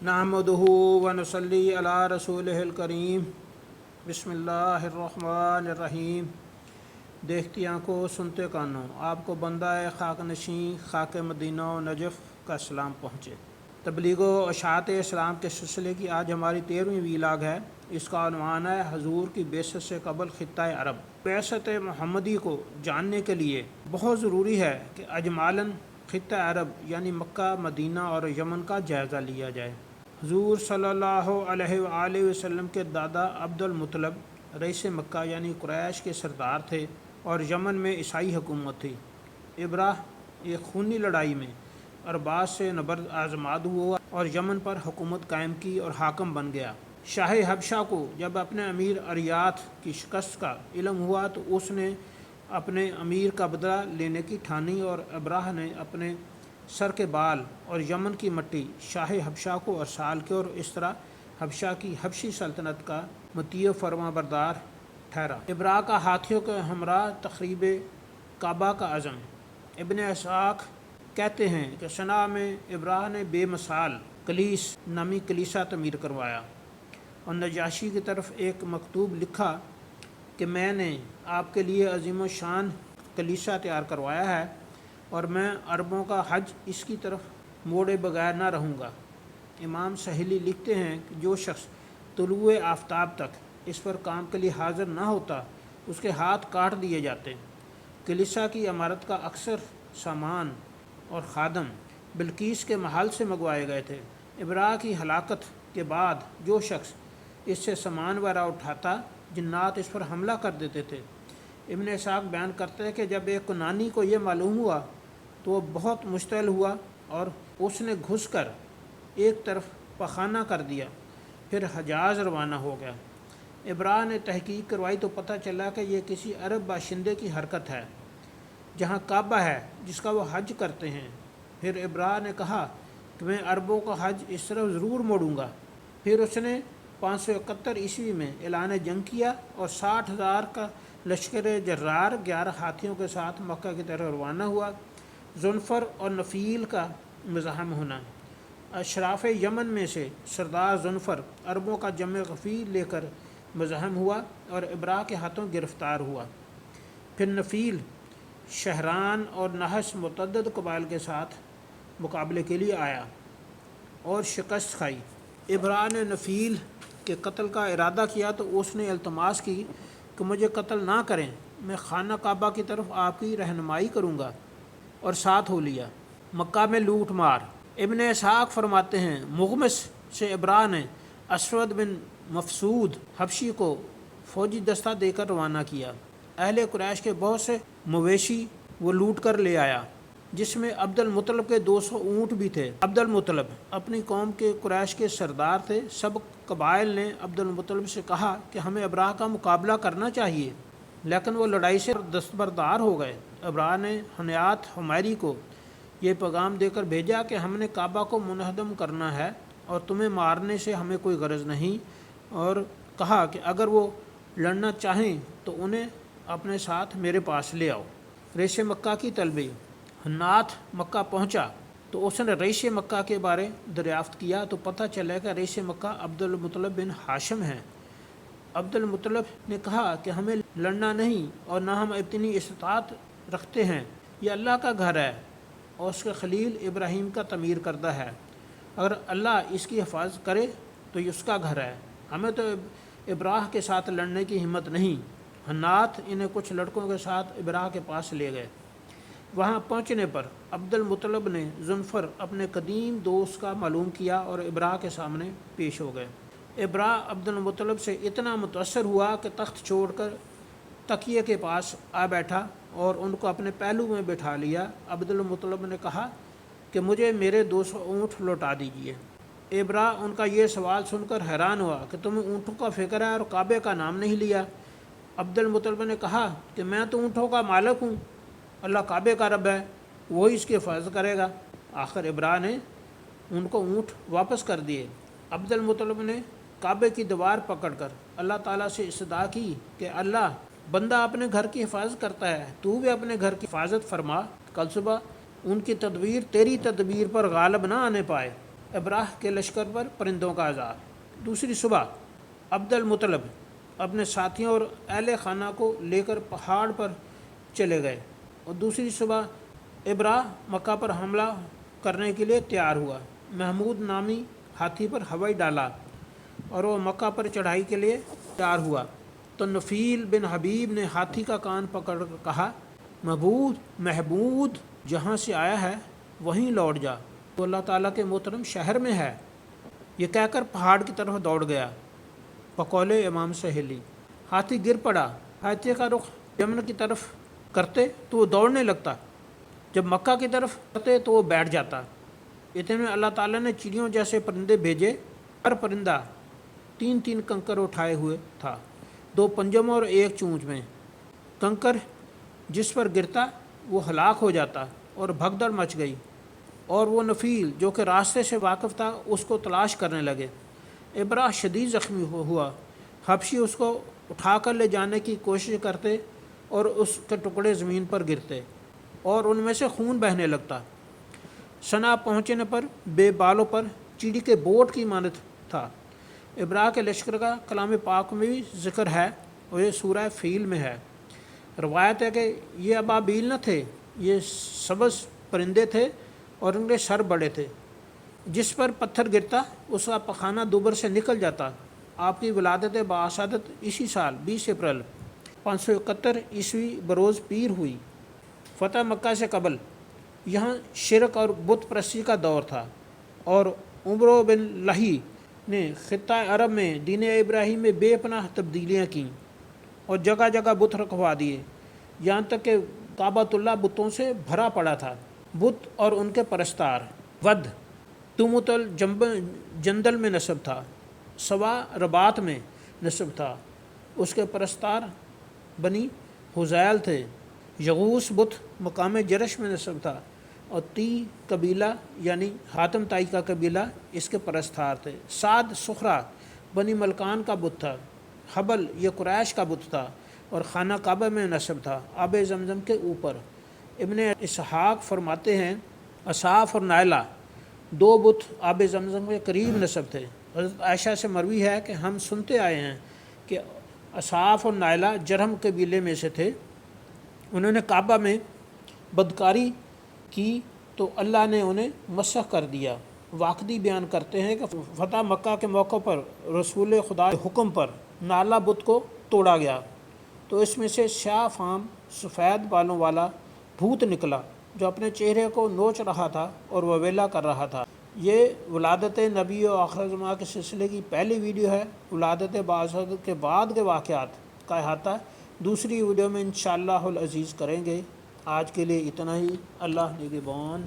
نحمدہ ونصلی علی رسولہ الکریم بسم اللہ الرحمن الرحیم۔ دیکھتی آنکھوں سنتے کانوں، آپ کو بندہ خاک نشین خاک مدینہ و نجف کا سلام پہنچے۔ تبلیغ و اشاعت اسلام کے سلسلے کی آج ہماری 13ویں ویلاگ ہے۔ اس کا عنوان ہے حضور کی بعثت سے قبل خطہ عرب۔ بعثت محمدی کو جاننے کے لیے بہت ضروری ہے کہ اجمالاً خطہ عرب یعنی مکہ، مدینہ اور یمن کا جائزہ لیا جائے۔ حضور صلی اللہ علیہ وآلہ وسلم کے دادا عبد المطلب رئیس مکہ یعنی قریش کے سردار تھے اور یمن میں عیسائی حکومت تھی۔ ابراہ ایک خونی لڑائی میں ارباز سے نبرد آزماد ہوا اور یمن پر حکومت قائم کی اور حاکم بن گیا۔ شاہ حبشہ کو جب اپنے امیر اریات کی شکست کا علم ہوا تو اس نے اپنے امیر کا بدلہ لینے کی ٹھانی اور ابراہ نے اپنے سر کے بال اور یمن کی مٹی شاہ حبشہ کو ارسال کی اور اس طرح حبشہ کی حبشی سلطنت کا مطیع فرما بردار ٹھہرا۔ ابراہ کا ہاتھیوں کے ہمراہ تخریب کعبہ کا عزم۔ ابن اسحاق کہتے ہیں کہ صنعاء میں ابراہ نے بے مثال کلیس نامی کلیسا تعمیر کروایا اور نجاشی کی طرف ایک مکتوب لکھا کہ میں نے آپ کے لیے عظیم و شان کلیسا تیار کروایا ہے اور میں عربوں کا حج اس کی طرف موڑے بغیر نہ رہوں گا۔ امام سہیلی لکھتے ہیں کہ جو شخص طلوع آفتاب تک اس پر کام کے لیے حاضر نہ ہوتا اس کے ہاتھ کاٹ دیے جاتے۔ کلیسا کی عمارت کا اکثر سامان اور خادم بلقیس کے محل سے منگوائے گئے تھے۔ ابراہ کی ہلاکت کے بعد جو شخص اس سے سامان وغیرہ اٹھاتا جنات اس پر حملہ کر دیتے تھے۔ ابن اسحاق بیان کرتے ہیں کہ جب ایک کنانی کو یہ معلوم ہوا تو وہ بہت مشتعل ہوا اور اس نے گھس کر ایک طرف پخانہ کر دیا، پھر حجاز روانہ ہو گیا۔ ابراہ نے تحقیق کروائی تو پتہ چلا کہ یہ کسی عرب باشندے کی حرکت ہے جہاں کعبہ ہے جس کا وہ حج کرتے ہیں۔ پھر ابراہ نے کہا کہ میں عربوں کا حج اس طرف ضرور موڑوں گا۔ پھر اس نے 571 عیسوی میں اعلان جنگ کیا اور 60,000 کا لشکر جرار 11 ہاتھیوں کے ساتھ مکہ کی طرف روانہ ہوا۔ ذوالفر اور نفیل کا مزاحم ہونا۔ اشراف یمن میں سے سردار ذوالفر عربوں کا جمع غفیر لے کر مزاحم ہوا اور ابراہ کے ہاتھوں گرفتار ہوا۔ پھر نفیل شہران اور نحس متعدد قبائل کے ساتھ مقابلے کے لیے آیا اور شکست کھائی۔ ابراہ نے نفیل کے قتل کا ارادہ کیا تو اس نے التماس کی کہ مجھے قتل نہ کریں، میں خانہ کعبہ کی طرف آپ کی رہنمائی کروں گا، اور ساتھ ہو لیا۔ مکہ میں لوٹ مار۔ ابن اسحاق فرماتے ہیں مغمس سے ابراہ نے اسود بن مفسود حبشی کو فوجی دستہ دے کر روانہ کیا۔ اہل قریش کے بہت سے مویشی وہ لوٹ کر لے آیا جس میں عبد المطلب کے 200 اونٹ بھی تھے۔ عبد المطلب اپنی قوم کے قریش کے سردار تھے۔ سب قبائل نے عبد المطلب سے کہا کہ ہمیں ابراہ کا مقابلہ کرنا چاہیے، لیکن وہ لڑائی سے دستبردار ہو گئے۔ ابراہ نے حنیات حمیری کو یہ پیغام دے کر بھیجا کہ ہم نے کعبہ کو منہدم کرنا ہے اور تمہیں مارنے سے ہمیں کوئی غرض نہیں، اور کہا کہ اگر وہ لڑنا چاہیں تو انہیں اپنے ساتھ میرے پاس لے آؤ۔ رئیس مکہ کی طلبی۔ حنات مکہ پہنچا تو اس نے رئیس مکہ کے بارے دریافت کیا تو پتہ چلا کہ رئیس مکہ عبد المطلب بن ہاشم ہیں۔ عبد المطلب نے کہا کہ ہمیں لڑنا نہیں اور نہ ہم اتنی استطاعت رکھتے ہیں، یہ اللہ کا گھر ہے اور اس کے خلیل ابراہیم کا تعمیر کردہ ہے، اگر اللہ اس کی حفاظت کرے تو یہ اس کا گھر ہے، ہمیں تو ابراہ کے ساتھ لڑنے کی ہمت نہیں۔ حنات انہیں کچھ لڑکوں کے ساتھ ابراہ کے پاس لے گئے۔ وہاں پہنچنے پر عبد المطلب نے ذوالفر اپنے قدیم دوست کا معلوم کیا اور ابراہ کے سامنے پیش ہو گئے۔ ابراہ عبد المطلب سے اتنا متاثر ہوا کہ تخت چھوڑ کر تکیے کے پاس آ بیٹھا اور ان کو اپنے پہلو میں بٹھا لیا۔ عبد المطلب نے کہا کہ مجھے میرے 200 اونٹ لوٹا دیجیے۔ ابراہ ان کا یہ سوال سن کر حیران ہوا کہ تمہیں اونٹوں کا فکر ہے اور کعبے کا نام نہیں لیا۔ عبد المطلب نے کہا کہ میں تو اونٹوں کا مالک ہوں، اللہ کعبے کا رب ہے، وہی اس کی حفاظت کرے گا۔ آخر ابراہ نے ان کو اونٹ واپس کر دیے۔ عبد المطلب نے کعبے کی دیوار پکڑ کر اللہ تعالیٰ سے استدعا کی کہ اللہ، بندہ اپنے گھر کی حفاظت کرتا ہے، تو بھی اپنے گھر کی حفاظت فرما، کل صبح ان کی تدبیر تیری تدبیر پر غالب نہ آنے پائے۔ ابراہ کے لشکر پر پرندوں کا عذاب۔ دوسری صبح عبد المطلب اپنے ساتھیوں اور اہل خانہ کو لے کر پہاڑ پر چلے گئے، اور دوسری صبح ابراہ مکہ پر حملہ کرنے کے لیے تیار ہوا۔ محمود نامی ہاتھی پر ہوائی ڈالا اور وہ مکہ پر چڑھائی کے لیے تیار ہوا، تو نفیل بن حبیب نے ہاتھی کا کان پکڑ کر کہا، محبود جہاں سے آیا ہے وہیں لوٹ جا، تو اللہ تعالیٰ کے محترم شہر میں ہے۔ یہ کہہ کر پہاڑ کی طرف دوڑ گیا۔ بقول امام سہیلی، ہاتھی گر پڑا۔ ہاتھی کا رخ یمن کی طرف کرتے تو وہ دوڑنے لگتا، جب مکہ کی طرف کرتے تو وہ بیٹھ جاتا۔ اتنے میں اللہ تعالیٰ نے چڑیوں جیسے پرندے بھیجے، ہر پرندہ 3 کنکر اٹھائے ہوئے تھا، 2 پنجوں میں اور 1 چونچ میں۔ کنکر جس پر گرتا وہ ہلاک ہو جاتا، اور بھگدڑ مچ گئی، اور وہ نفیل جو کہ راستے سے واقف تھا اس کو تلاش کرنے لگے۔ ابراہ شدید زخمی ہوا، حبشی اس کو اٹھا کر لے جانے کی کوشش کرتے اور اس کے ٹکڑے زمین پر گرتے اور ان میں سے خون بہنے لگتا۔ صنعا پہنچنے پر بے بالوں پر چیڑی کے بوٹ کی مانند تھا۔ ابراہ کے لشکر کا کلام پاک میں بھی ذکر ہے، اور یہ سورہ فیل میں ہے۔ روایت ہے کہ یہ ابابیل نہ تھے، یہ سبز پرندے تھے اور ان کے سر بڑے تھے۔ جس پر پتھر گرتا اس کا پخانہ دوبر سے نکل جاتا۔ آپ کی ولادت بآسادت اسی سال 20 اپریل 571 عیسوی بروز پیر ہوئی۔ فتح مکہ سے قبل یہاں شرک اور بت پرستی کا دور تھا، اور عمرو بن لہی نے خطہ عرب میں دین ابراہیم میں بے پناہ تبدیلیاں کیں اور جگہ جگہ بت رکھوا دیے، یہاں تک کہ کعبۃ اللہ بتوں سے بھرا پڑا تھا۔ بت اور ان کے پرستار ود تمت الجندل میں نسب تھا، سوا رباط میں نسب تھا، اس کے پرستار بنی حزیل تھے۔ یغوث بت مقام جرش میں نسب تھا، اور تی قبیلہ یعنی حاتم تائی کا قبیلہ اس کے پرستار تھے۔ سعد سخرا بنی ملکان کا بت تھا۔ حبل یہ قریش کا بت تھا اور خانہ کعبہ میں نسب تھا، آب زمزم کے اوپر۔ ابن اسحاق فرماتے ہیں اصاف اور نائلہ 2 بت آب زمزم کے قریب نسب تھے۔ حضرت عائشہ سے مروی ہے کہ ہم سنتے آئے ہیں کہ اصاف اور نائلہ جرہم قبیلے میں سے تھے، انہوں نے کعبہ میں بدکاری کی تو اللہ نے انہیں مسخ کر دیا۔ واقعی بیان کرتے ہیں کہ فتح مکہ کے موقع پر رسول خدا کے حکم پر نالہ بت کو توڑا گیا، تو اس میں سے سیاہ فام سفید بالوں والا بھوت نکلا جو اپنے چہرے کو نوچ رہا تھا اور وویلا کر رہا تھا۔ یہ ولادت نبی و آخر زماں کے سلسلے کی پہلی ویڈیو ہے۔ ولادت بآسادت کے بعد کے واقعات کا احاطہ دوسری ویڈیو میں انشاءاللہ العزیز کریں گے۔ آج کے لیے اتنا ہی۔ اللہ نگہبان۔